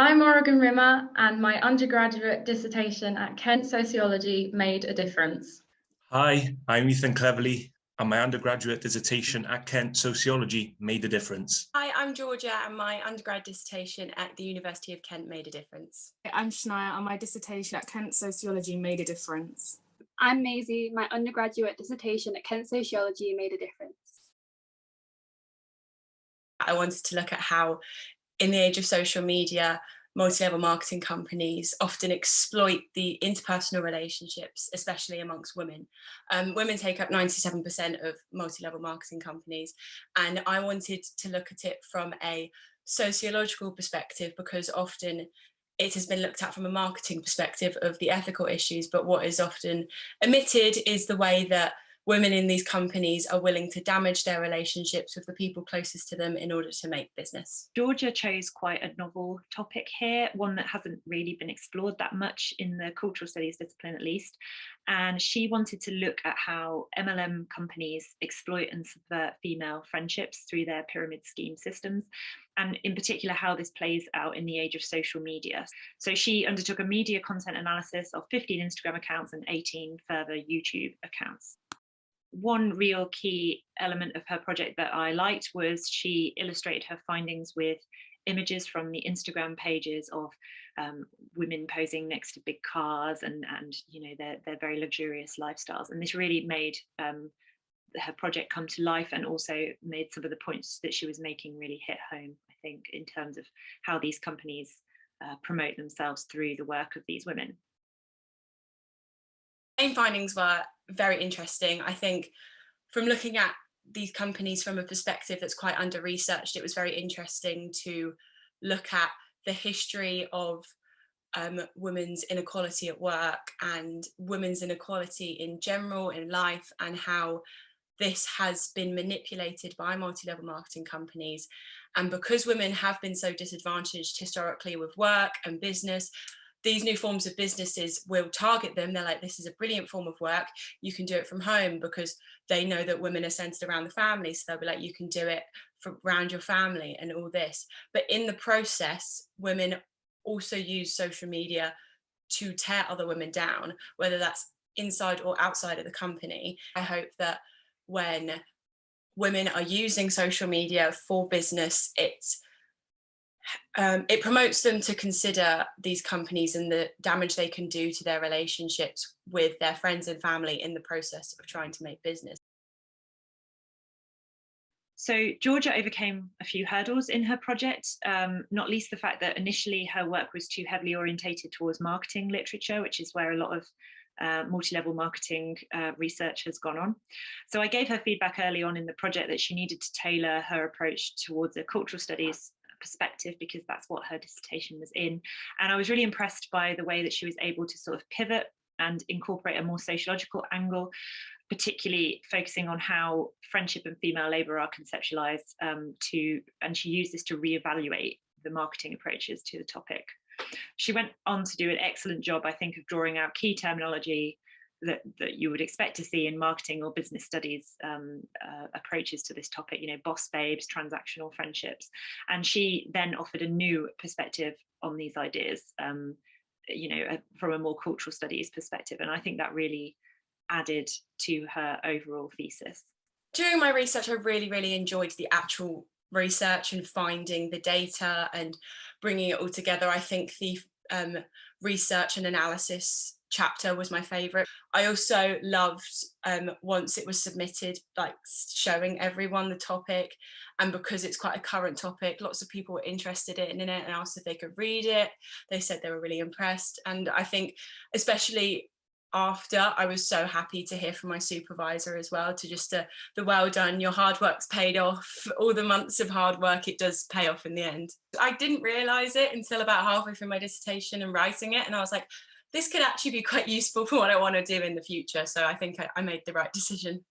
I'm Oregon Rimmer, and my undergraduate dissertation at Kent Sociology made a difference. Hi, I'm Ethan Cleverly, and my undergraduate dissertation at Kent Sociology made a difference. Hi, I'm Georgia, and my undergrad dissertation at the University of Kent made a difference. I'm Shania, and my dissertation at Kent Sociology made a difference. I'm Maisie, my undergraduate dissertation at Kent Sociology made a difference. I wanted to look at how, in the age of social media, multi-level marketing companies often exploit the interpersonal relationships, especially amongst women. Women take up 97% of multi-level marketing companies, and I wanted to look at it from a sociological perspective because often it has been looked at from a marketing perspective of the ethical issues, but what is often omitted is the way that women in these companies are willing to damage their relationships with the people closest to them in order to make business. Georgia chose quite a novel topic here, one that hasn't really been explored that much in the cultural studies discipline at least. And she wanted to look at how MLM companies exploit and subvert female friendships through their pyramid scheme systems, and in particular how this plays out in the age of social media. So she undertook a media content analysis of 15 Instagram accounts and 18 further YouTube accounts. One real key element of her project that I liked was she illustrated her findings with images from the Instagram pages of women posing next to big cars and you know their very luxurious lifestyles, and this really made her project come to life and also made some of the points that she was making really hit home, I think, in terms of how these companies promote themselves through the work of these women. Main findings were very interesting. I think from looking at these companies from a perspective that's quite under-researched, it was very interesting to look at the history of women's inequality at work and women's inequality in general in life, and how this has been manipulated by multi-level marketing companies. And because women have been so disadvantaged historically with work and business, these new forms of businesses will target them. They're like, this is a brilliant form of work. You can do it from home, because they know that women are centered around the family. So they'll be like, you can do it around your family and all this. But in the process, women also use social media to tear other women down, whether that's inside or outside of the company. I hope that when women are using social media for business, it promotes them to consider these companies and the damage they can do to their relationships with their friends and family in the process of trying to make business. So Georgia overcame a few hurdles in her project, not least the fact that initially her work was too heavily orientated towards marketing literature, which is where a lot of multi-level marketing research has gone on. So I gave her feedback early on in the project that she needed to tailor her approach towards a cultural studies perspective, because that's what her dissertation was in. And I was really impressed by the way that she was able to sort of pivot and incorporate a more sociological angle, particularly focusing on how friendship and female labour are conceptualised, and she used this to reevaluate the marketing approaches to the topic. She went on to do an excellent job, I think, of drawing out key terminology that you would expect to see in marketing or business studies approaches to this topic, you know, boss babes, transactional friendships. And she then offered a new perspective on these ideas, you know, from a more cultural studies perspective. And I think that really added to her overall thesis. During my research, I really enjoyed the actual research and finding the data and bringing it all together. I think the research and analysis chapter was my favourite. I also loved once it was submitted, like showing everyone the topic, and because it's quite a current topic, lots of people were interested in it and asked if they could read it. They said they were really impressed, and I think especially after, I was so happy to hear from my supervisor as well, to just the well done, your hard work's paid off, all the months of hard work, it does pay off in the end. I didn't realise it until about halfway through my dissertation and writing it, and I was like, this could actually be quite useful for what I want to do in the future. So I think I made the right decision.